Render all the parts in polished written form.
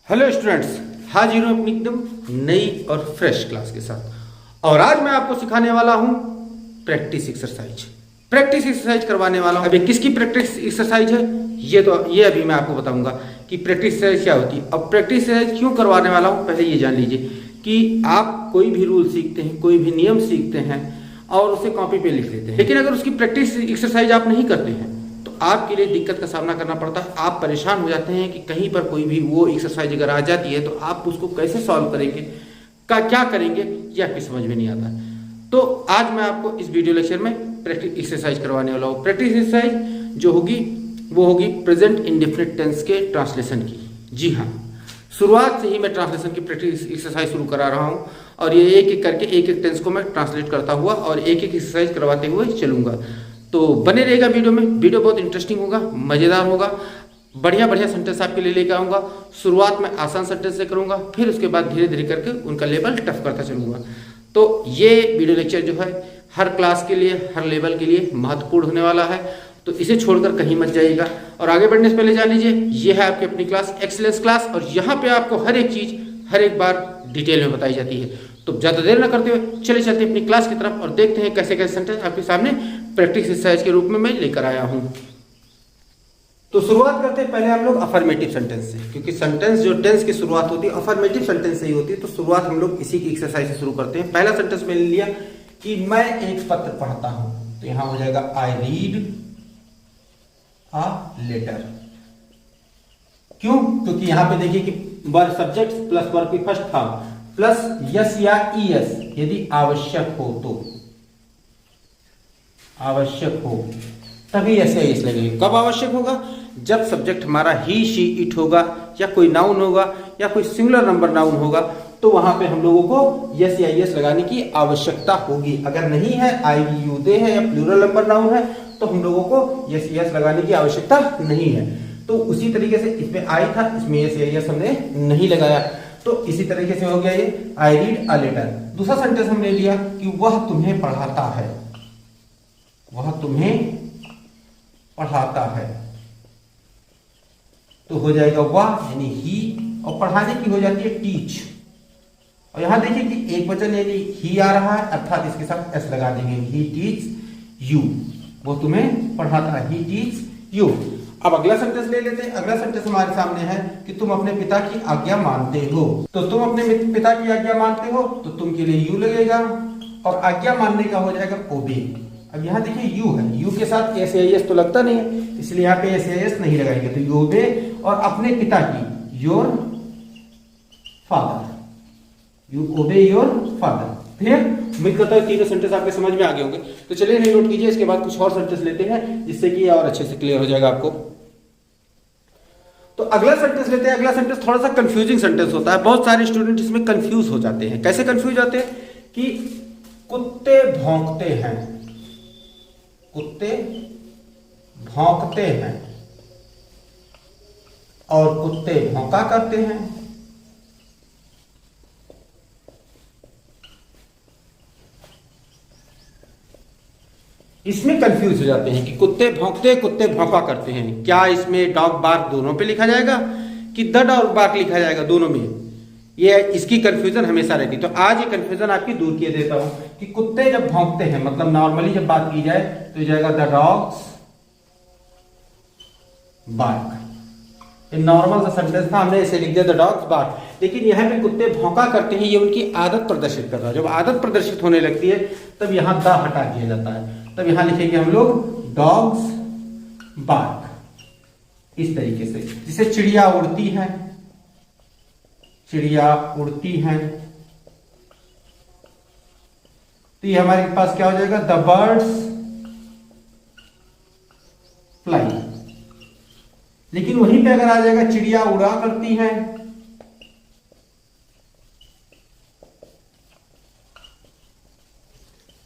Hello students, हाजिर हूं अपनी एकदम नई और फ्रेश क्लास के साथ। और आज मैं आपको सिखाने वाला हूं प्रैक्टिस एक्सरसाइज। प्रैक्टिस एक्सरसाइज करवाने वाला हूं। अभी किसकी प्रैक्टिस एक्सरसाइज है ये अभी मैं आपको बताऊंगा कि प्रैक्टिस एक्सरसाइज क्या होती है। अब प्रैक्टिस एक्सरसाइज क्यों करवाने वाला हूं, पहले ये जान लीजिए कि आप कोई भी रूल सीखते हैं, कोई भी नियम सीखते हैं और उसे कॉपी पे लिख लेते हैं, लेकिन अगर उसकी प्रैक्टिस एक्सरसाइज आप नहीं करते हैं तो आपके लिए दिक्कत का सामना करना पड़ता है। आप परेशान हो जाते हैं कि कहीं पर कोई भी वो एक्सरसाइज अगर आ जाती है तो आप उसको कैसे सॉल्व करेंगे, क्या करेंगे, ये आपकी समझ में नहीं आता। तो आज मैं आपको इस वीडियो लेक्चर में प्रैक्टिस एक्सरसाइज करवाने वाला हूँ। प्रैक्टिस एक्सरसाइज जो होगी वो होगी प्रेजेंट इंडेफिनिट टेंस के ट्रांसलेशन की। जी हाँ, शुरुआत से ही मैं ट्रांसलेशन की प्रैक्टिस एक्सरसाइज शुरू करा रहा हूँ और ये एक एक करके एक एक टेंस को मैं ट्रांसलेट करता हुआ और एक एक एक्सरसाइज करवाते हुए चलूंगा। तो बने रहेगा वीडियो में। वीडियो बहुत इंटरेस्टिंग होगा, मज़ेदार होगा, बढ़िया बढ़िया सेंटेंस आपके लिए लेकर आऊँगा। शुरुआत में आसान सेंटेंस से करूँगा, फिर उसके बाद धीरे धीरे करके उनका लेवल टफ करता चलूँगा। तो ये वीडियो लेक्चर जो है हर क्लास के लिए, हर लेवल के लिए महत्वपूर्ण होने वाला है। तो इसे छोड़कर कहीं मत जाइएगा। और आगे बढ़ने से पहले जान लीजिए, ये है आपकी अपनी क्लास, एक्सीलेंस क्लास, और यहाँ पे आपको हर एक चीज़ हर एक बार डिटेल में बताई जाती है। तो ज़्यादा देर न करते हुए चले चलते अपनी क्लास की तरफ और देखते हैं कैसे कैसे सेंटेंस आपके सामने प्रैक्टिस एक्सरसाइज के रूप में मैं लेकर आया हूँ। तो शुरुआत करते हैं पहले हम लोग अफर्मेटिव सेंटेंस से, क्योंकि सेंटेंस जो टेंस की शुरुआत होती है अफर्मेटिव सेंटेंस से ही होती है। तो शुरुआत हम लोग इसी की एक्सरसाइज से शुरू करते हैं। पहला सेंटेंस मैंने लिया कि मैं एक पत्र पढ़ता हूँ, तो यहां हो जाएगा आई रीड अ लेटर। क्यों? क्योंकि यहां पे देखिए कि वर्ब सब्जेक्ट प्लस वर्ब की फर्स्ट फॉर्म प्लस यस या ईएस यदि आवश्यक हो, तो आवश्यक हो तभी यस या ईएस लगेगा। कब आवश्यक होगा? जब सब्जेक्ट हमारा ही, शी, इट होगा या कोई नाउन होगा या कोई सिंगुलर नंबर नाउन होगा, तो वहां पे हम लोगों को यस या ईएस लगाने की आवश्यकता होगी। अगर नहीं है, आई, यू, दे है या प्लूरल नंबर नाउन है, तो हम लोगों को यस यस लगाने की आवश्यकता नहीं है। तो उसी तरीके से इसमें आई था, इसमें यस या यस हमने नहीं लगाया। तो इसी तरीके से हो गया ये आई रीड अ लेटर। दूसरा सेंटेंस हमने लिया कि वह तुम्हें पढ़ाता है, वह तुम्हें पढ़ाता है, तो हो जाएगा वह यानी ही, और पढ़ाने की हो जाती है टीच। और यहां देखिए कि एक वचन यानी ही आ रहा है, अर्थात इसके साथ एस लगा देंगे, ही टीच यू, वो तुम्हें पढ़ाता है, ही टीच यू। अब अगला सेंटेंस ले लेते हैं। अगला सेंटेंस हमारे सामने है कि तुम अपने पिता की आज्ञा मानते हो, तो तुम अपने पिता की आज्ञा मानते हो, तो तुम के लिए यू लगेगा और आज्ञा मानने का हो जाएगा ओबे। अब यहाँ देखिए यू है, यू के साथ एस एस तो लगता नहीं है, इसलिए यहाँ पे एस एस नहीं लगाएंगे, तो यू ओबे और अपने पिता की योर फादर, यू ओबे योर फादर। क्लियर? उम्मीद करता हूँ तीनों सेंटेंस आपके समझ में आ गए होंगे। तो चलिए नोट कीजिए, इसके बाद कुछ और सेंटेंस लेते हैं जिससे कि और अच्छे से क्लियर हो जाएगा आपको। तो अगला सेंटेंस लेते हैं। अगला सेंटेंस थोड़ा सा कंफ्यूजिंग सेंटेंस होता है, बहुत सारे स्टूडेंट इसमें कंफ्यूज हो जाते हैं। कैसे कंफ्यूज होते हैं? कि कुत्ते भौंकते हैं, कुत्ते भौंकते हैं और कुत्ते भौंका करते हैं। इसमें कंफ्यूज हो जाते हैं कि कुत्ते भौंकते, कुत्ते भौंका करते हैं। क्या इसमें डॉग बार्क दोनों पे लिखा जाएगा कि द डॉग बार्क लिखा जाएगा? दोनों में। ये इसकी कंफ्यूजन हमेशा रहती है। तो आज ये कंफ्यूजन आपकी दूर किए देता हूं कि कुत्ते जब भौंकते हैं, मतलब नॉर्मली जब बात की जाए तो ये जाएगा द डॉग्स बार्क। ये नॉर्मल सा सेंटेंस था, हमने इसे लिख दिया द डॉग्स बार्क। लेकिन यहाँ पे कुत्ते भौंका करते हैं, ये उनकी आदत प्रदर्शित कर रहा है। जब आदत प्रदर्शित होने लगती है तब यहाँ द हटा दिया जाता है, तब यहां लिखेंगे हम लोग डॉग्स बार्क, इस तरीके से। जिसे चिड़िया उड़ती है, चिड़िया उड़ती है, तो ये हमारे पास क्या हो जाएगा? The birds fly. लेकिन वहीं पे अगर आ जाएगा चिड़िया उड़ा करती है,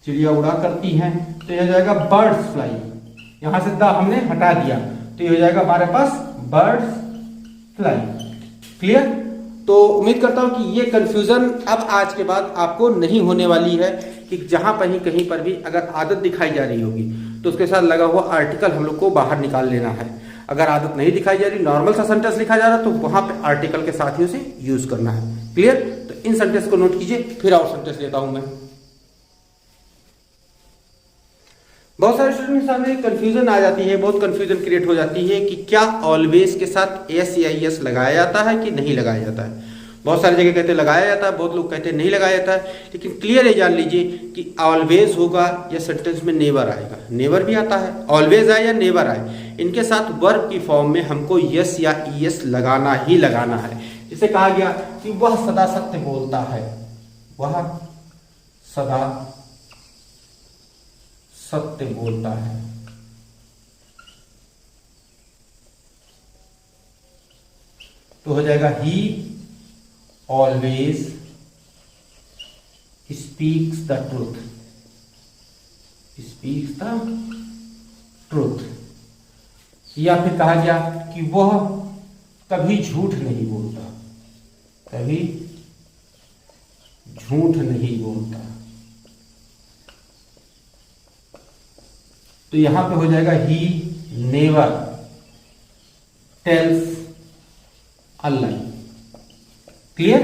चिड़िया उड़ा करती हैं, तो यह हो जाएगा बर्ड्स फ्लाई। यहां से द हमने हटा दिया, तो ये हो जाएगा हमारे पास बर्ड्स फ्लाई। क्लियर? तो उम्मीद करता हूं कि ये कंफ्यूजन अब आज के बाद आपको नहीं होने वाली है कि जहां कहीं पर भी अगर आदत दिखाई जा रही होगी तो उसके साथ लगा हुआ आर्टिकल हम लोग को बाहर निकाल लेना है। अगर आदत नहीं दिखाई जा रही, नॉर्मल सा सेंटेंस लिखा जा रहा है, तो वहां पे आर्टिकल के साथ ही उसे यूज करना है। क्लियर? तो इन सेंटेंस को नोट कीजिए, फिर और सेंटेंस लेता हूं मैं। बहुत सारे स्टूडेंट के सामने कंफ्यूजन आ जाती है, बहुत कंफ्यूजन क्रिएट हो जाती है कि क्या ऑलवेज के साथ एस या एस लगाया जाता है कि नहीं लगाया जाता है। बहुत सारी जगह कहते हैं लगाया जाता है, बहुत लोग कहते हैं नहीं लगाया जाता है। लेकिन क्लियर ये जान लीजिए कि ऑलवेज होगा या सेंटेंस में नेवर आएगा। नेवर भी आता है, ऑलवेज आए या नेवर आए, इनके साथ वर्ब की फॉर्म में हमको यस या ईएस लगाना ही लगाना है। जिसे कहा गया कि वह सदा सत्य बोलता है, वह सदा सत्य बोलता है। तो हो जाएगा ही always speaks the truth, speaks the truth. या फिर कहा गया कि वह कभी झूठ नहीं बोलता, कभी झूठ नहीं बोलता। तो यहां पे हो जाएगा he never tells a lie. Clear?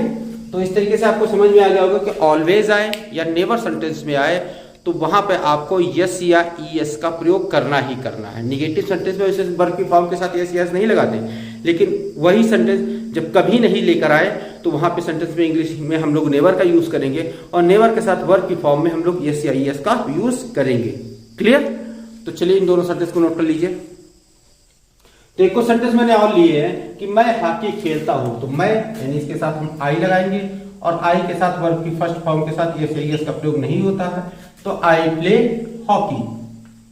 तो इस तरीके से आपको समझ में आ गया होगा कि ऑलवेज आए या नेवर सेंटेंस में आए तो वहां पे आपको यस या ईएस का प्रयोग करना ही करना है। निगेटिव सेंटेंस में वैसे वर्ब की फॉर्म के साथ यस या एस नहीं लगाते, लेकिन वही सेंटेंस जब कभी नहीं लेकर आए तो वहां पे सेंटेंस में इंग्लिश में हम लोग नेवर का यूज करेंगे और नेवर के साथ वर्ब की फॉर्म में हम लोग यस या ईएस का यूज करेंगे। क्लियर? तो चलिए इन दोनों सेंटेंस को नोट कर लीजिए। तो एक को सेंटेंस मैंने और लिए हैं कि मैं हॉकी खेलता हूं, तो मैं यानी इसके साथ हम आई लगाएंगे और आई के साथ वर्ब की फर्स्ट फॉर्म के साथ यस या ईएस का प्रयोग नहीं होता है, तो आई प्ले हॉकी।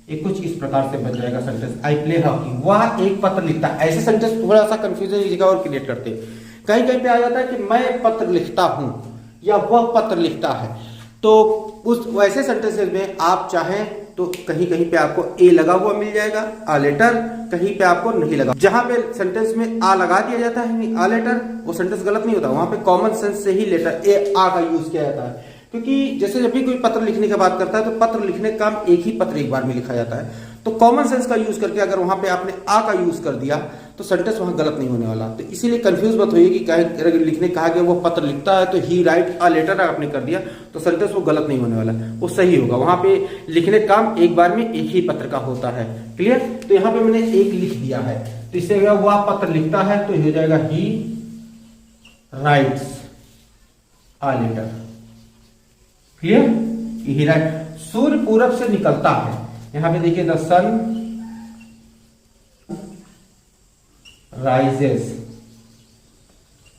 ये कुछ इस प्रकार से बन जाएगा सेंटेंस, आई प्ले हॉकी। वह एक पत्र लिखता है। ऐसे सेंटेंस थोड़ा सा कंफ्यूजन जगह और क्रिएट करते हैं। कहीं कहीं पे आ जाता है कि मैं पत्र लिखता हूं या वह पत्र लिखता है। तो उस वैसे सेंटेंसेस में आप चाहें तो कहीं कहीं पे आपको ए लगा हुआ मिल जाएगा, आ लेटर, कहीं पे आपको नहीं लगा। जहां पे सेंटेंस में आ लगा दिया जाता है आ लेटर, वो सेंटेंस गलत नहीं होता, वहां पे कॉमन सेंस से ही लेटर ए आ का यूज किया जाता है। क्योंकि जैसे जब भी कोई पत्र लिखने की बात करता है तो पत्र लिखने का काम एक ही पत्र एक बार में लिखा जाता है। तो कॉमन सेंस का यूज करके अगर वहां पे आपने आ का यूज कर दिया तो सेंटेंस वहां गलत नहीं होने वाला। तो इसीलिए कंफ्यूज मत होइए कि अगर लिखने कहा गया वो पत्र लिखता है तो ही राइट अ लेटर आपने कर दिया तो सेंटेंस वो गलत नहीं होने वाला, वो सही होगा। वहां पे लिखने का काम एक बार में एक ही पत्र का होता है। क्लियर? तो यहाँ पे मैंने एक लिख दिया है, तो इससे अगर वह पत्र लिखता है तो हो जाएगा he writes a letter. Clear? He write. सूर्य पूरब से निकलता है, यहां पे देखिए the sun rises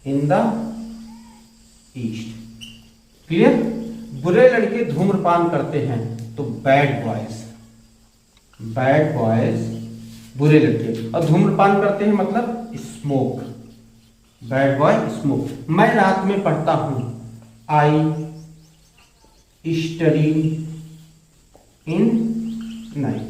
in the east. Clear? बुरे लड़के धूम्रपान करते हैं, तो बैड बॉयज, बैड बॉयज बुरे लड़के, और धूम्रपान करते हैं मतलब स्मोक, बैड बॉय स्मोक। मैं रात में पढ़ता हूं, आई स्टडी इन नाइट।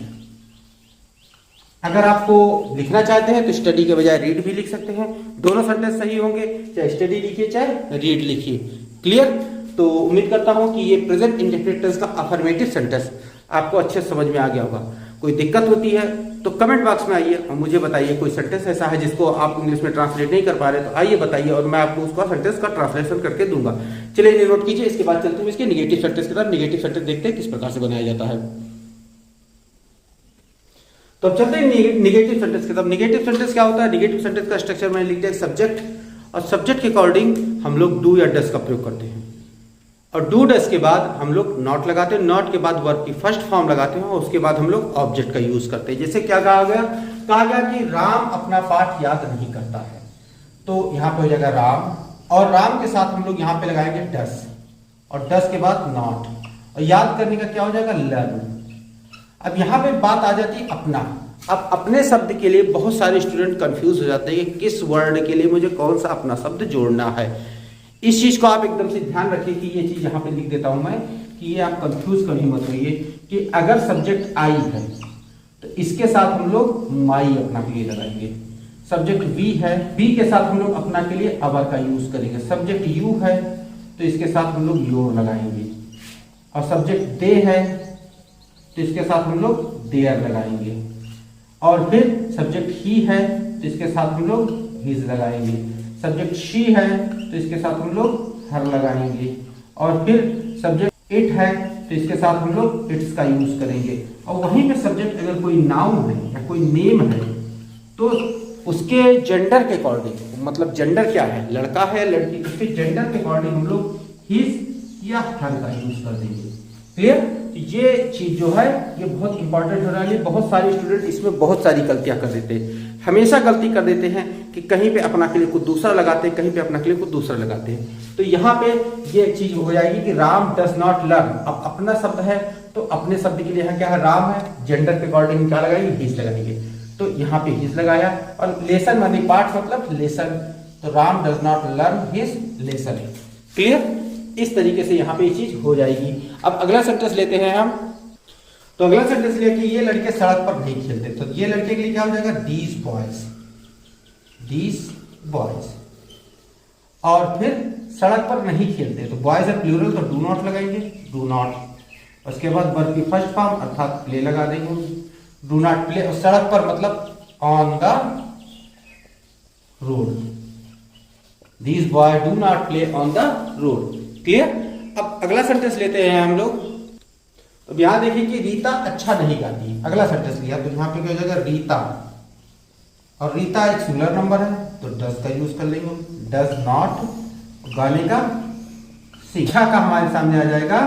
अगर आपको लिखना चाहते हैं तो स्टडी के बजाय रीड भी लिख सकते हैं, दोनों सेंटेंस सही होंगे, चाहे स्टडी लिखिए चाहे रीड लिखिए। क्लियर? तो उम्मीद करता हूं कि ये प्रेजेंट इंडेफिनिट टेंस का अफर्मेटिव सेंटेंस आपको अच्छे से समझ में आ गया होगा। कोई दिक्कत होती है तो कमेंट बॉक्स में आइए और मुझे बताइए। कोई सेंटेंस ऐसा है जिसको आप इंग्लिश में ट्रांसलेट नहीं कर पा रहे तो आइए बताइए और मैं आपको उसका सेंटेंस का ट्रांसलेशन करके दूंगा। चलिए इन्हें नोट कीजिए। इसके बाद चलते हैं इसके निगेटिव सेंटेंस की तरफ। निगेटिव सेंटेंस देखते हैं किस प्रकार से बनाया जाता है। तो अब चलते हैं निगेटिव सेंटेंस की तरफ। निगेटिव सेंटेंस क्या होता है? निगेटिव सेंटेंस का स्ट्रक्चर मैंने लिख दिया सब्जेक्ट, और सब्जेक्ट के अकॉर्डिंग हम लोग डू या डस का प्रयोग करते हैं, और डू डस के बाद हम लोग नॉट लगाते हैं, नॉट के बाद वर्ब की फर्स्ट फॉर्म लगाते हैं और उसके बाद हम लोग ऑब्जेक्ट का यूज करते हैं। जैसे क्या कहा गया? कहा गया कि राम अपना पाठ याद नहीं करता है, तो यहां पे हो जाएगा राम, और राम के साथ हम लोग यहां पे लगाएंगे डस, और डस के बाद नॉट, और याद करने का क्या हो जाएगा? लर्न। अब यहां पे बात आ जाती है अपना। अब अपने शब्द के लिए बहुत सारे स्टूडेंट कंफ्यूज हो जाते हैं कि किस वर्ड के लिए मुझे कौन सा अपना शब्द जोड़ना है। इस चीज को आप एकदम से ध्यान रखिए कि ये चीज यहां पे लिख देता हूं मैं कि ये आप कंफ्यूज कभी मत होइए कि अगर सब्जेक्ट आई है तो इसके साथ हम लोग माई अपना के लिए लगाएंगे। सब्जेक्ट बी है, बी के साथ हम लोग अपना के लिए अवर का यूज करेंगे। सब्जेक्ट यू है तो इसके साथ हम लोग योर लगाएंगे, और सब्जेक्ट दे है तो इसके साथ हम लोग देयर लगाएंगे, और फिर सब्जेक्ट ही है तो इसके साथ हम लोग हिज लगाएंगे, सब्जेक्ट शी है तो इसके साथ हम लोग हर लगाएंगे, और फिर सब्जेक्ट इट है तो इसके साथ हम लोग इट्स का यूज करेंगे। और वहीं पे सब्जेक्ट अगर कोई नाउन है या कोई नेम है तो उसके जेंडर के अकॉर्डिंग, मतलब जेंडर क्या है, लड़का है लड़की, उसके जेंडर के अकॉर्डिंग हम लोग हिज या हर का यूज कर देंगे। क्लियर? ये चीज जो है ये बहुत इंपॉर्टेंट हो रहा है। बहुत सारे स्टूडेंट इसमें बहुत सारी गलतियां कर देते हैं, हमेशा गलती कर देते हैं कि कहीं पे अपना के लिए कुछ दूसरा लगाते हैं, कहीं पे अपना के लिए कुछ दूसरा लगाते हैं। तो यहाँ पे ये चीज हो जाएगी कि राम डज नॉट लर्न। अब अपना शब्द है तो अपने शब्द के लिए यहाँ क्या है, राम है, जेंडर के अकॉर्डिंग क्या लगाएंगे, हिज लगाएंगे, तो यहाँ पे हिज लगाया। और लेसन माने पाठ मतलब लेसन, तो Ram does not learn his lesson. Clear? इस तरीके से यहाँ पे ये चीज हो जाएगी। अब अगला सेंटेंस लेते हैं हम। तो अगला सेंटेंस लिया कि ये लड़के सड़क पर नहीं खेलते, तो ये लड़के के लिए क्या हो जाएगा, दीज बॉयज। और फिर सड़क पर नहीं खेलते तो बॉयज है प्लूरल तो डू नॉट लगाएंगे, डू नॉट। उसके बाद वर्ब की फर्स्ट फॉर्म अर्थात प्ले लगा देंगे, डू नॉट प्ले। और सड़क पर मतलब on the road, these boy do not play on the road. Clear? अब अगला सेंटेंस लेते हैं हम लोग। अब यहां देखिए कि रीता अच्छा नहीं गाती। अगला सेंटेंस लिया तो यहां पे क्या हो जाएगा, रीता, और रीता एक सिंगुलर नंबर है तो डज का यूज कर लेंगे, डज नॉट, गाने का सीखा का हमारे सामने आ जाएगा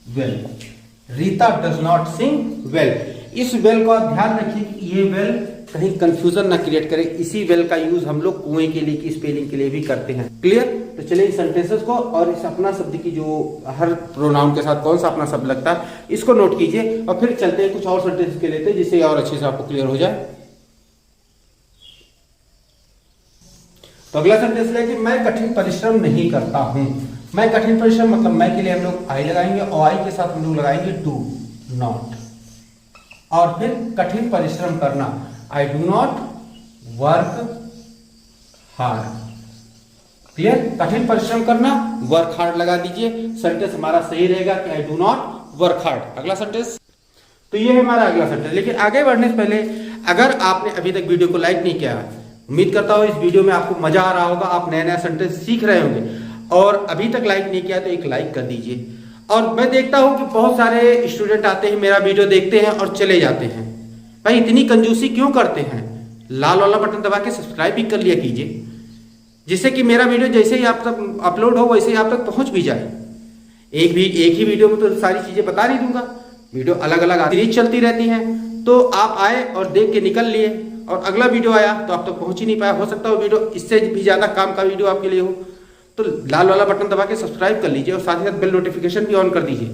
well, Rita does not Singh well. इस वेल को आप ध्यान रखिए कि ये वेल कहीं कंफ्यूजन ना क्रिएट करे। इसी वेल का यूज हम लोग कुएं के लिए की स्पेलिंग के लिए भी करते हैं। क्लियर? तो चलिए इस सेंटेंसेस को और इस अपना शब्द की जो हर प्रोनाउन के साथ कौन सा अपना शब्द लगता है इसको नोट कीजिए, और फिर चलते हैं कुछ और सेंटेंस के लेते हैं जिससे और अच्छे से आपको क्लियर हो जाए। तो अगला सेंटेंस है कि मैं कठिन परिश्रम नहीं करता हूं। मैं कठिन परिश्रम मतलब मैं के लिए हम लोग आई लगाएंगे, और आई के साथ हम लोग लगाएंगे डू नॉट। और फिर कठिन परिश्रम करना, I do not work hard. Clear? कठिन परिश्रम करना, वर्क हार्ड लगा दीजिए। सेंटेंस हमारा सही रहेगा कि I do not work hard. अगला सेंटेंस, तो ये है हमारा अगला सेंटेंस। लेकिन आगे बढ़ने से पहले अगर आपने अभी तक वीडियो को लाइक नहीं किया, उम्मीद करता हूं इस वीडियो में आपको मजा आ रहा होगा, आप नया नया सेंटेंस सीख रहे होंगे, और अभी तक लाइक नहीं किया तो एक लाइक कर दीजिए। और मैं देखता हूं कि बहुत सारे स्टूडेंट आते हैं, मेरा वीडियो देखते हैं और चले जाते हैं। भाई इतनी कंजूसी क्यों करते हैं? लाल वाला बटन दबा के सब्सक्राइब भी कर लिया कीजिए, जिससे कि मेरा वीडियो जैसे ही आप तक अपलोड हो वैसे ही आप तक पहुंच भी जाए। एक ही वीडियो में तो सारी चीजें बता नहीं दूंगा, वीडियो अलग अलग सीरीज चलती रहती हैं। तो आप आए और देख के निकल लिए, और अगला वीडियो आया तो आप तक पहुंच ही नहीं पाया। हो सकता है वीडियो इससे भी ज्यादा काम का वीडियो आपके लिए हो, तो लाल वाला बटन दबा के सब्सक्राइब कर लीजिए और साथ ही साथ बेल नोटिफिकेशन भी ऑन कर दीजिए,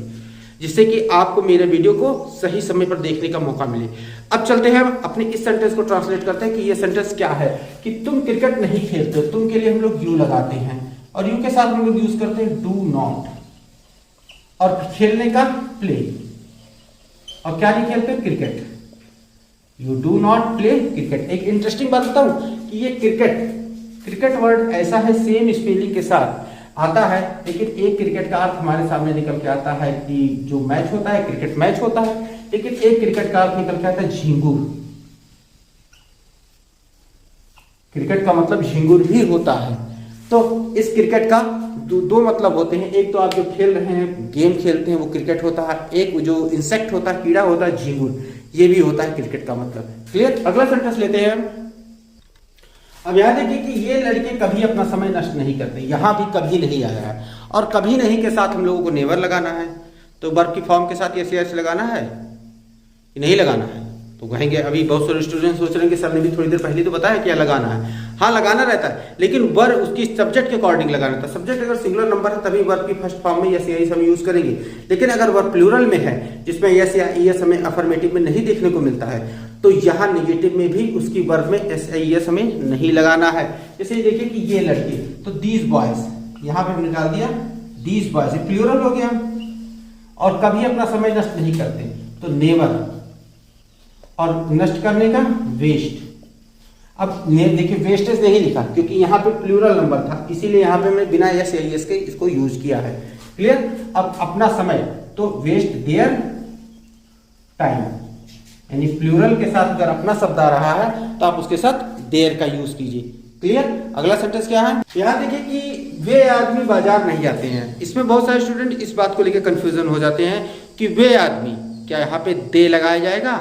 जिससे कि आपको मेरे वीडियो को सही समय पर देखने का मौका मिले। अब चलते हैं हम अपने इस सेंटेंस को ट्रांसलेट करते हैं कि ये सेंटेंस क्या है। कि तुम क्रिकेट नहीं खेलते हो, तुम के लिए हम लोग यू लगाते हैं, और यू के साथ हम लोग यूज करते हैं डू नॉट, और खेलने का प्ले, और क्या नहीं खेलते, cricket, you do not play cricket. एक इंटरेस्टिंग बात बताऊं कि ये क्रिकेट वर्ड ऐसा है सेम स्पेलिंग के साथ आता है, लेकिन एक क्रिकेट का अर्थ हमारे सामने निकल के आता है कि जो मैच होता है क्रिकेट मैच होता है, लेकिन एक क्रिकेट का अर्थ निकल के आता है झिंगुर। क्रिकेट का मतलब झिंगुर भी होता है। तो इस क्रिकेट का दो मतलब होते हैं, एक तो आप जो खेल रहे हैं गेम खेलते हैं वो क्रिकेट होता है, एक जो इंसेक्ट होता है कीड़ा होता है झिंगुर, ये भी होता है क्रिकेट का मतलब। क्लियर? अगला सेंटेंस लेते हैं हम। अब यहां देखिए कि ये लड़के कभी अपना समय नष्ट नहीं करते, यहां भी कभी नहीं आया है, और कभी नहीं के साथ हम लोगों को नेवर लगाना है। तो वर्ब की फॉर्म के साथ यस यस लगाना है कि नहीं लगाना है? तो कहेंगे, अभी बहुत सारे स्टूडेंट सोच रहे हैं कि सर ने भी थोड़ी देर पहले तो बताया क्या लगाना है। हाँ लगाना रहता है, लेकिन वर्ब उसकी सब्जेक्ट के अकॉर्डिंग लगाना रहता है। सब्जेक्ट अगर सिंगुलर नंबर है तभी वर्ब की फर्स्ट फॉर्म में यस या इस हम यूज करेंगे, लेकिन अगर वर्ब प्लूरल में है जिसमें यस या ईएस हमें अफर्मेटिव में नहीं देखने को मिलता है, तो यहाँ नेगेटिव में भी उसकी वर्ब में एस या ईएस हमें नहीं लगाना है। जैसे देखिए कि ये लड़के, तो दीज बॉयज, यहाँ पे हमने डाल दिया दीज बॉयज, प्लूरल हो गया, और कभी अपना समय नष्ट नहीं करते तो नेवर, और नष्ट करने का वेस्ट। अब देखिए वेस्टेज नहीं लिखा क्योंकि यहाँ पे प्लूरल नंबर था, इसीलिए यहाँ पे मैं बिना एस या एस के इसको यूज किया है। क्लियर? अब अपना समय तो वेस्ट देयर टाइम, यानी प्लूरल के साथ अगर अपना शब्द आ रहा है तो आप उसके साथ देयर का यूज कीजिए। क्लियर। अगला सेंटेंस क्या है, यहाँ देखिए कि वे आदमी बाजार नहीं जाते हैं। इसमें बहुत सारे स्टूडेंट इस बात को लेकर कंफ्यूजन हो जाते हैं कि वे आदमी, क्या यहाँ पे दे लगाया जाएगा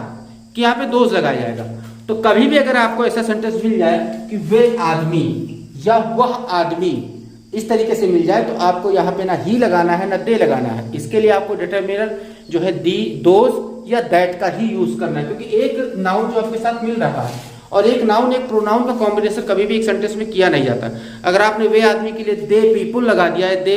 कि यहाँ पे दोज लगाया जाएगा। तो कभी भी अगर आपको ऐसा सेंटेंस मिल जाए कि वे आदमी या वह आदमी इस तरीके से मिल जाए, तो आपको यहाँ पे ना ही लगाना है ना दे लगाना है। इसके लिए आपको डिटरमिनर जो है दी, दोज या दैट का ही यूज करना है, क्योंकि एक नाउन जो आपके साथ मिल रहा है और एक नाउन एक प्रोनाउन का कॉम्बिनेशन कभी भी एक सेंटेंस में किया नहीं जाता। अगर आपने वे आदमी के लिए दे पीपुल लगा दिया है, दे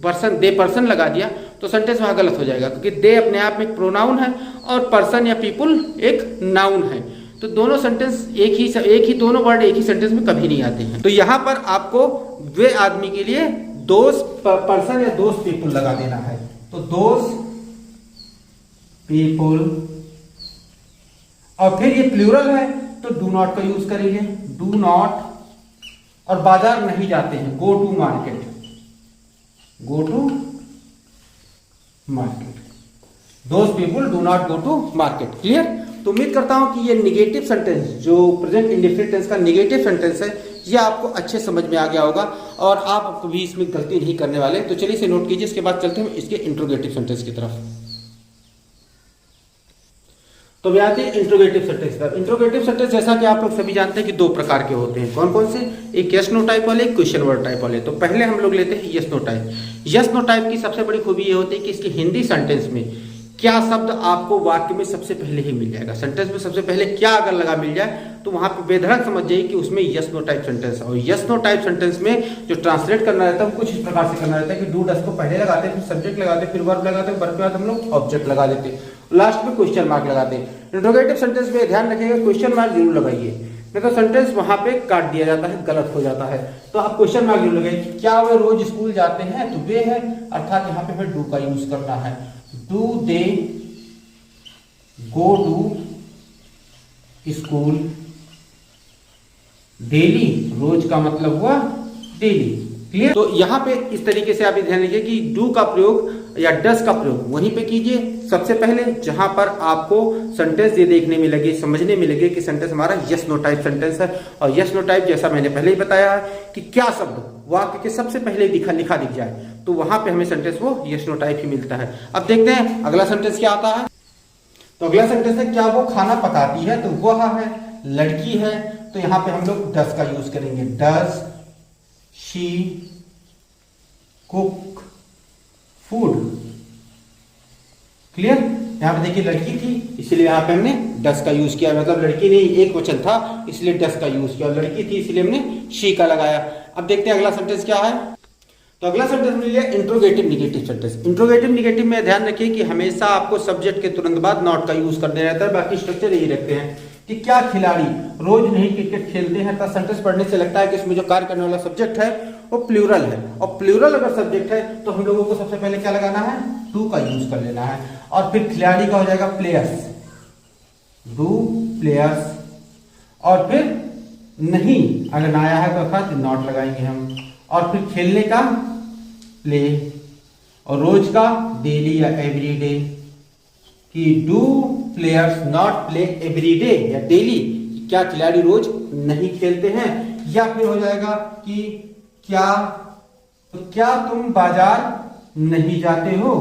पर्सन लगा दिया, तो सेंटेंस वहां गलत हो जाएगा, क्योंकि दे अपने आप में एक प्रोनाउन है और पर्सन या पीपुल एक नाउन है। तो दोनों सेंटेंस एक ही दोनों वर्ड एक ही सेंटेंस में कभी नहीं आते हैं। तो यहां पर आपको वे आदमी के लिए दोज पर्सन या दोज पीपुल लगा देना है। तो दोज पीपुल, और फिर ये प्लूरल है तो डू नॉट का यूज करेंगे, डू नॉट। और बाजार नहीं जाते हैं, go to market, go to market. Those people do not go to market. Clear. तो उम्मीद करता हूं कि ये निगेटिव सेंटेंस, जो प्रेजेंट इंडेफिनिट टेंस का निगेटिव सेंटेंस है, ये आपको अच्छे समझ में आ गया होगा और आप कभी इसमें गलती नहीं करने वाले। तो चलिए इसे नोट कीजिए। इसके बाद चलते हैं इसके इंट्रोगेटिव सेंटेंस की तरफ। तो मैं आते हैं इंट्रोगेटिव सेंटेंस पर। इंट्रोगेटिव सेंटेंस जैसा कि आप लोग सभी जानते हैं कि दो प्रकार के होते हैं। कौन कौन से, एक यस नो टाइप वाले, एक क्वेश्चन वर्ड टाइप वाले। तो पहले हम लोग लेते हैं yes no type. Yes no type की सबसे बड़ी खूबी ये होती है कि इसकी हिंदी सेंटेंस में क्या शब्द आपको वाक्य में सबसे पहले ही मिल जाएगा। सेंटेंस में सबसे पहले क्या अगर लगा मिल जाए तो वहां पे बेधड़क समझ जाइए कि उसमें यस नो टाइप सेंटेंस है। और यस नो टाइप सेंटेंस में जो ट्रांसलेट करना रहता है वो कुछ इस प्रकार से करना रहता है कि डू डस को पहले लगाते हैं, फिर सब्जेक्ट लगाते हैं, फिर वर्ब लगाते हैं, वर्ब के बाद हम लोग ऑब्जेक्ट लगा देते हैं, लास्ट में क्वेश्चन मार्क लगाते हैं। इंट्रोगेटिव सेंटेंस में ध्यान रखिएगा क्वेश्चन मार्क जरूर लगाइए, नहीं तो सेंटेंस वहां पे काट दिया जाता है, गलत हो जाता है। तो आप क्वेश्चन मार्क जरूर लगाइए। क्या वे रोज स्कूल जाते हैं, तो वे है, अर्थात यहाँ पे फिर डू का यूज करना है। Do they go to school daily, रोज का मतलब हुआ डेली। क्लियर। तो यहां पे इस तरीके से आप ध्यान रखिए कि डू का प्रयोग या डस का प्रयोग वहीं पे कीजिए सबसे पहले जहां पर आपको सेंटेंस ये देखने में लगे, समझने में लगे कि सेंटेंस हमारा यस नो टाइप सेंटेंस है। और यस नो टाइप जैसा मैंने पहले ही बताया है कि क्या शब्द वाक्य के सबसे पहले लिखा दिख जाए तो वहां पे हमें सेंटेंस वो यस नो टाइप ही मिलता है। अब देखते हैं अगला सेंटेंस क्या आता है। तो अगला सेंटेंस है क्या वो खाना पकाती है, तो वह है, लड़की है, तो यहां पे हम लोग डस का यूज करेंगे। Does she cook food. Clear. यहां पे देखिए लड़की थी इसलिए यहां पे हमने डस का यूज किया, मतलब लड़की नहीं एक वचन था इसलिए डस का यूज किया, लड़की थी इसलिए हमने शी का लगाया। अब देखते हैं अगला सेंटेंस क्या है। तो अगला सेंटेंस मिल गया interrogative negative sentence. Interrogative negative में ध्यान रखिए कि हमेशा आपको सब्जेक्ट के तुरंत बाद नॉट का यूज करना रहता है। बाकी स्ट्रक्चर यही रखते हैं कि क्या खिलाड़ी रोज नहीं क्रिकेट खेलते हैं, तो सेंटेंस पढ़ने से लगता है कि इसमें जो कार्य करने वाला सब्जेक्ट है वो प्लूरल है, और प्लूरल अगर सब्जेक्ट है तो हम लोगों को सबसे पहले क्या लगाना है, डू का यूज कर लेना है। और फिर खिलाड़ी का हो जाएगा प्लेयर्स, डू प्लेयर्स। और फिर नहीं अगर ना आया है तो अर्थात नॉट लगाएंगे हम। और फिर खेलने का प्ले, और रोज का डेली या एवरीडे, कि do players not play everyday या डेली, क्या खिलाड़ी रोज नहीं खेलते हैं। या फिर हो जाएगा कि क्या तुम बाजार नहीं जाते हो,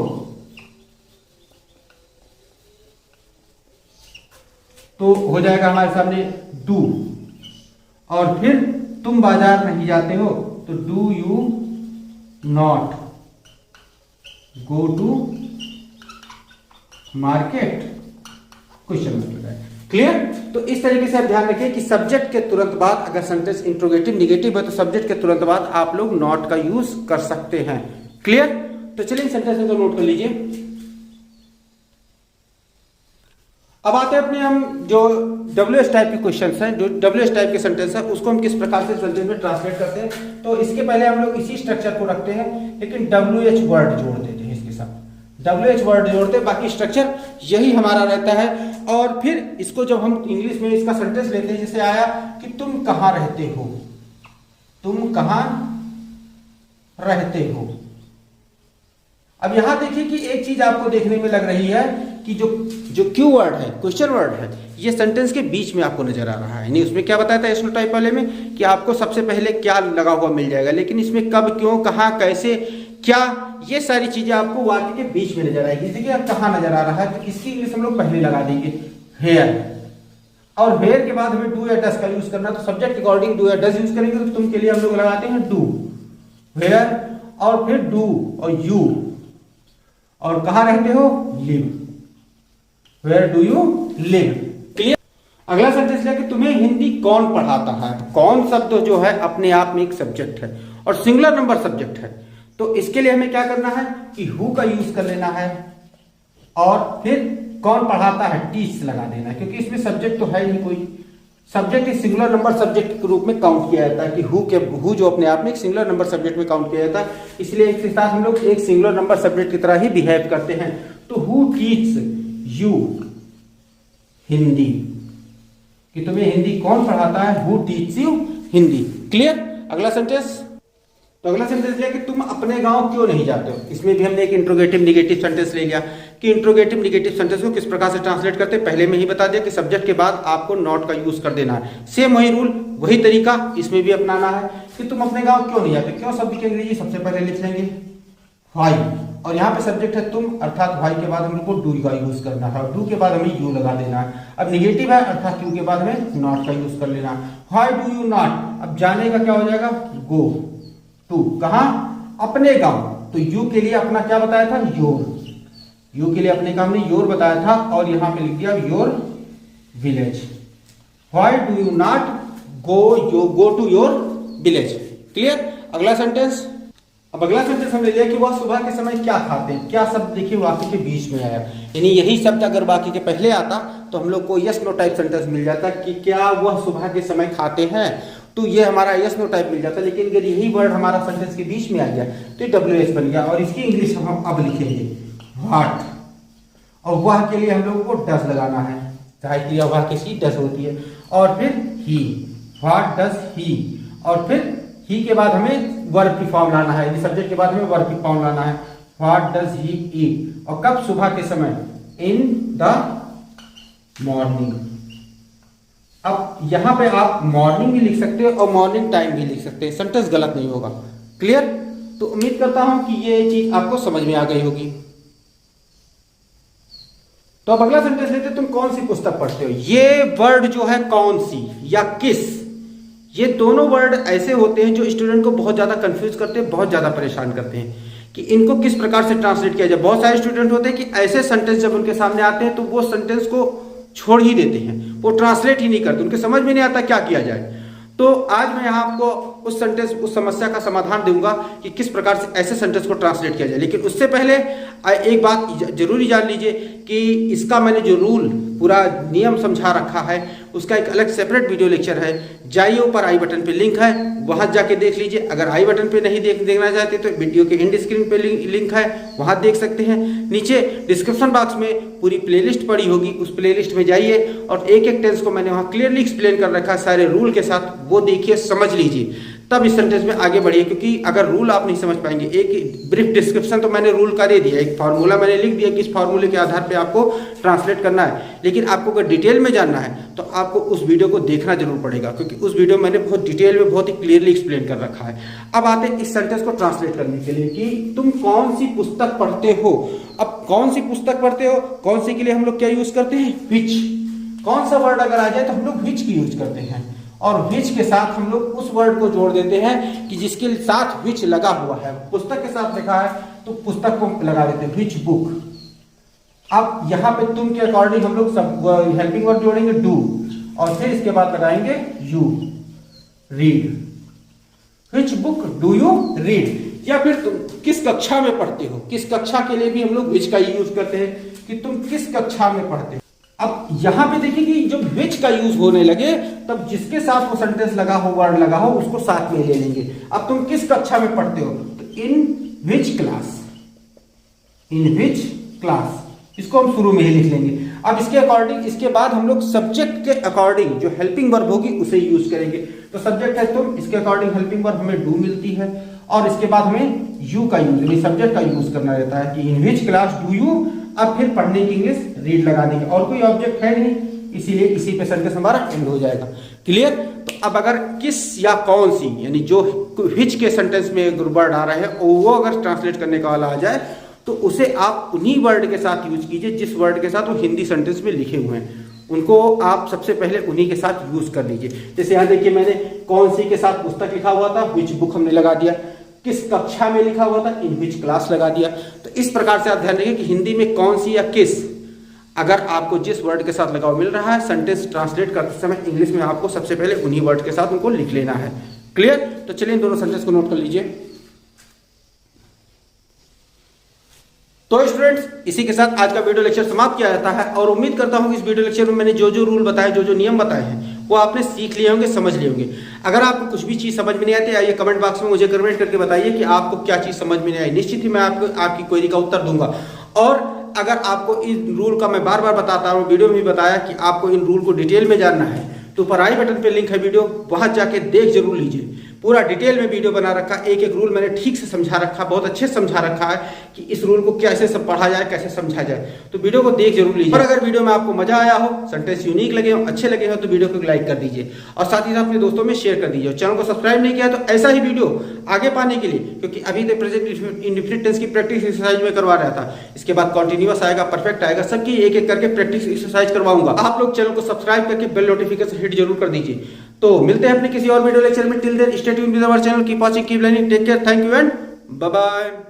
तो हो जाएगा हमारे सामने डू। और फिर तुम बाजार नहीं जाते हो तो do you not go to market, question mark. Clear. तो इस तरीके से आप ध्यान रखिए कि सब्जेक्ट के तुरंत बाद अगर सेंटेंस इंट्रोगेटिव निगेटिव है तो सब्जेक्ट के तुरंत बाद आप लोग नॉट का यूज कर सकते हैं। क्लियर। तो चलिए सेंटेंस को नोट कर लीजिए। अब आते हैं अपने हम जो WH टाइप के क्वेश्चंस हैं, जो WH टाइप के सेंटेंस है उसको हम किस प्रकार से सेंटेंस में ट्रांसलेट करते हैं। तो इसके पहले हम लोग इसी स्ट्रक्चर को रखते हैं लेकिन WH वर्ड जोड़ देते हैं, इसके साथ WH वर्ड जोड़ते हैं, बाकी स्ट्रक्चर यही हमारा रहता है। और फिर इसको जब हम इंग्लिश में इसका सेंटेंस लेते हैं, जैसे आया कि तुम कहां रहते हो, तुम कहां रहते हो। अब यहां देखिए कि एक चीज आपको देखने में लग रही है कि जो क्यू वर्ड है, क्वेश्चन वर्ड है, ये सेंटेंस के बीच में आपको नजर आ रहा है। नहीं, उसमें क्या बताया था यस नो टाइप वाले में कि आपको सबसे पहले क्या लगा हुआ मिल जाएगा, लेकिन इसमें कब, क्यों, कहाँ, कैसे, क्या, ये सारी चीजें आपको वाक्य के बीच में नजर आएगी। देखिए अब कहाँ नजर आ रहा है, तो इसकी इंग्लिश हम लोग पहले लगा देंगे हेयर, और हेयर के बाद हमें डू या डस का यूज करना, तो सब्जेक्ट के अकॉर्डिंग डू या डस यूज करेंगे। तो तुम के लिए हम लोग लगाते हैं डू, हेयर, और फिर डू और यू, और कहाँ रहते हो, live, where do you live. Clear. अगला सेंटेंस लिया कि तुम्हें हिंदी कौन पढ़ाता है। कौन शब्द जो है अपने आप में एक सब्जेक्ट है और सिंगुलर नंबर सब्जेक्ट है, तो इसके लिए हमें क्या करना है कि हु का यूज कर लेना है और फिर कौन पढ़ाता है टीच लगा देना है, क्योंकि इसमें सब्जेक्ट तो है नहीं कोई। सब्जेक्ट एक सिंगुलर नंबर सब्जेक्ट के रूप में काउंट किया जाता है कि हु जो अपने आप में एक सिंगुलर नंबर सब्जेक्ट में काउंट किया जाता है, इसलिए इसके साथ हम लोग एक सिंगुलर नंबर सब्जेक्ट की तरह ही बिहेव करते हैं। तो हु टीच यू हिंदी, कि तुम्हें हिंदी कौन पढ़ाता है, who teach you Hindi. Clear. अगला सेंटेंस, तो अगला सेंटेंस लिया कि तुम अपने गांव क्यों नहीं जाते हो। इसमें भी हमने एक इंट्रोगेटिव निगेटिव सेंटेंस ले लिया कि इंट्रोगेटिव निगेटिव सेंटेंस को किस प्रकार से ट्रांसलेट करते हैं, पहले में ही बता दिया कि सब्जेक्ट के बाद आपको नॉट का यूज कर देना है। सेम वही रूल, वही तरीका इसमें भी अपनाना है कि तुम अपने गांव क्यों नहीं जाते। क्यों शब्द की अंग्रेजी सबसे पहले लिख लेंगे व्हाई, और यहाँ पे सब्जेक्ट है तुम, अर्थात व्हाई के बाद हम लोग को डू का यूज करना है और डू के बाद हमें यू लगा देना है। अब निगेटिव है अर्थात क्यू के बाद हमें नॉट का यूज कर लेना है। व्हाई डू यू नॉट, अब जाने का क्या हो जाएगा, गो टू, कहां, अपने गांव। तो यू के लिए अपना क्या बताया था, योर, यू के लिए अपने गांव में योर बताया था और यहां पे लिख दिया your village. Why do you not go to your village. Clear. अगला सेंटेंस, अब अगला सेंटेंस हमने लिया कि वह सुबह के समय क्या खाते हैं। क्या शब्द देखिए वाक्य के बीच में आया, यानी यही शब्द अगर वाक्य के पहले आता तो हम लोग को यस नो टाइप सेंटेंस मिल जाता कि क्या वह सुबह के समय खाते हैं, तो ये हमारा यस नो टाइप मिल जाता। लेकिन अगर यही वर्ड हमारा सेंटेंस के बीच में आ गया तो ये WH बन गया और इसकी इंग्लिश हम अब लिखेंगे व्हाट, और वह के लिए हम लोगों को डस लगाना है, चाहे क्रिया वह किसी डस होती है, और फिर ही, व्हाट डस ही, और फिर ही के बाद हमें वर्ब की फॉर्म लाना है, यदि सब्जेक्ट के बाद हमें वर्ब की फॉर्म लाना है, व्हाट डज ही ईट, और कब, सुबह के समय, इन द मॉर्निंग। अब यहां पे आप मॉर्निंग भी लिख सकते हो और मॉर्निंग टाइम भी लिख सकते हैं, सेंटेंस गलत नहीं होगा। क्लियर। तो उम्मीद करता हूं कि ये चीज आपको समझ में आ गई होगी। तो अब अगला सेंटेंस लेते, तुम कौन सी पुस्तक पढ़ते हो। ये वर्ड जो है कौन सी या किस, ये दोनों वर्ड ऐसे होते हैं जो स्टूडेंट को बहुत ज्यादा कंफ्यूज करते हैं, बहुत ज्यादा परेशान करते हैं कि इनको किस प्रकार से ट्रांसलेट किया जाए। बहुत सारे स्टूडेंट होते हैं कि ऐसे सेंटेंस जब उनके सामने आते हैं तो वो सेंटेंस को छोड़ ही देते हैं, वो ट्रांसलेट ही नहीं करते, उनके समझ में नहीं आता क्या किया जाए। तो आज मैं यहाँ आपको उस सेंटेंस, उस समस्या का समाधान दूंगा कि किस प्रकार से ऐसे सेंटेंस को ट्रांसलेट किया जाए। लेकिन उससे पहले एक बात जरूरी जान लीजिए कि इसका मैंने जो रूल, पूरा नियम समझा रखा है, उसका एक अलग सेपरेट वीडियो लेक्चर है। जाइए, ऊपर आई बटन पे लिंक है, वहां जाके देख लीजिए। अगर आई बटन पे नहीं देखना चाहते तो वीडियो के एंड स्क्रीन पे लिंक है, वहां देख सकते हैं। नीचे डिस्क्रिप्शन बॉक्स में पूरी प्लेलिस्ट पड़ी होगी, उस प्लेलिस्ट में जाइए और एक एक टेंस को मैंने वहां क्लियरली एक्सप्लेन कर रखा है सारे रूल के साथ, वो देखिए, समझ लीजिए, तब इस सेंटेंस में आगे बढ़िए। क्योंकि अगर रूल आप नहीं समझ पाएंगे, एक ब्रीफ डिस्क्रिप्शन तो मैंने रूल का दे दिया, एक फार्मूला मैंने लिख दिया कि इस फार्मूले के आधार पे आपको ट्रांसलेट करना है, लेकिन आपको अगर डिटेल में जानना है तो आपको उस वीडियो को देखना जरूर पड़ेगा, क्योंकि उस वीडियो में मैंने बहुत डिटेल में, बहुत ही क्लियरली एक्सप्लेन कर रखा है। अब आते हैं इस सेंटेंस को ट्रांसलेट करने के लिए कि तुम कौन सी पुस्तक पढ़ते हो। अब कौन सी पुस्तक पढ़ते हो, कौन सी के लिए हम लोग क्या यूज करते हैं, विच। कौन सा वर्ड अगर आ जाए तो हम लोग विच की यूज करते हैं, और विच के साथ हम लोग उस वर्ड को जोड़ देते हैं कि जिसके साथ विच लगा हुआ है। पुस्तक के साथ लिखा है तो पुस्तक को लगा देते हैं, विच बुक। अब यहाँ पे तुम के अकॉर्डिंग हम लोग सब हेल्पिंग वर्ड जोड़ेंगे, डू, और फिर इसके बाद लगाएंगे you, read. Which book do you read. या फिर तुम किस कक्षा में पढ़ते हो, किस कक्षा के लिए भी हम लोग विच का यूज करते हैं कि तुम किस कक्षा में पढ़ते हो। अब यहां पे देखिए कि जब विच का यूज होने लगे तब जिसके साथ वो सेंटेंस लगा हो, वर्ड लगा हो, उसको साथ में ले लेंगे। अब तुम किस कक्षा में पढ़ते हो, तो इन which class, in which class, इसको हम शुरू में ही लिख लेंगे। अब इसके अकॉर्डिंग, इसके बाद हम लोग सब्जेक्ट के अकॉर्डिंग जो हेल्पिंग वर्ब होगी उसे यूज करेंगे। तो सब्जेक्ट है तुम, इसके अकॉर्डिंग हेल्पिंग वर्ब हमें डू मिलती है, और इसके बाद हमें यू का यूज, सब्जेक्ट का यूज करना रहता है कि इन विच क्लास डू यू अब फिर पढ़ने की इंग्लिश रीड लगा देंगे, और कोई ऑब्जेक्ट है नहीं, इसीलिए इसी पे सेंटेंस हमारा एंड हो जाएगा। क्लियर? तो अब अगर किस या कौन सी, यानी जो व्हिच के सेंटेंस में एक वर्ड आ रहा है वो अगर ट्रांसलेट करने का वाला आ जाए तो उसे आप उन्हीं वर्ड के साथ यूज कीजिए जिस वर्ड के साथ वो हिंदी सेंटेंस में लिखे हुए हैं, उनको आप सबसे पहले उन्हीं के साथ यूज कर लीजिए। जैसे यहाँ देखिए मैंने कौन सी के साथ पुस्तक लिखा हुआ था, व्हिच बुक हमने लगा दिया, किस कक्षा में लिखा हुआ था, इन व्हिच क्लास लगा दिया। तो इस प्रकार से आप ध्यान रखिए कि हिंदी में कौन सी या किस, अगर आपको जिस वर्ड के साथ लगाव मिल रहा है सेंटेंस ट्रांसलेट करते समय इंग्लिश में आपको सबसे पहले उन्हीं वर्ड के साथ उनको लिख लेना है। क्लियर? तो चलिए इन दोनों सेंटेंस को नोट कर लीजिए। तो स्टूडेंट्स, इसी के साथ आज का वीडियो लेक्चर समाप्त किया जाता है और उम्मीद करता हूं कि इस वीडियो लेक्चर में मैंने जो जो रूल बताए, जो जो नियम बताए हैं वो आपने सीख लिए होंगे, समझ लिए होंगे। अगर आपको कुछ भी चीज समझ में नहीं आती, आइए कमेंट बॉक्स में मुझे कमेंट करके बताइए कि आपको क्या चीज समझ में नहीं आई। निश्चित ही मैं आपकी क्वेरी का उत्तर दूंगा। और अगर आपको इन रूल का मैं बार बार बताता हूँ, वीडियो में भी बताया कि आपको इन रूल को डिटेल में जानना है तो ऊपर आई बटन पे लिंक है वीडियो, वहां जाके देख जरूर लीजिए। पूरा डिटेल में वीडियो बना रखा, एक एक रूल मैंने ठीक से समझा रखा, बहुत अच्छे से समझा रखा है कि इस रूल को कैसे सब पढ़ा जाए, कैसे समझा जाए। तो वीडियो को देख जरूर लीजिए। और अगर वीडियो में आपको मजा आया हो, सेंटेंस यूनिक लगे हो, अच्छे लगे हो तो वीडियो को लाइक कर दीजिए और साथ ही साथ अपने दोस्तों में शेयर कर दीजिए। चैनल को सब्सक्राइब नहीं किया तो ऐसा ही वीडियो आगे पाने के लिए, क्योंकि अभी तक प्रेजेंट इंडेफिनिट टेंस की प्रैक्टिस एक्सरसाइज में करवा रहा था, इसके बाद कंटिन्यूअस आएगा, परफेक्ट आएगा, सबकी एक एक करके प्रैक्टिस एक्सरसाइज करवाऊंगा। आप लोग चैनल को सब्सक्राइब करके बेल नोटिफिकेशन हिट जरूर कर दीजिए। तो मिलते हैं अपने किसी और वीडियो लेक्चर में। Till then stay tuned with our channel, keep watching, keep learning, take care, thank you and bye bye.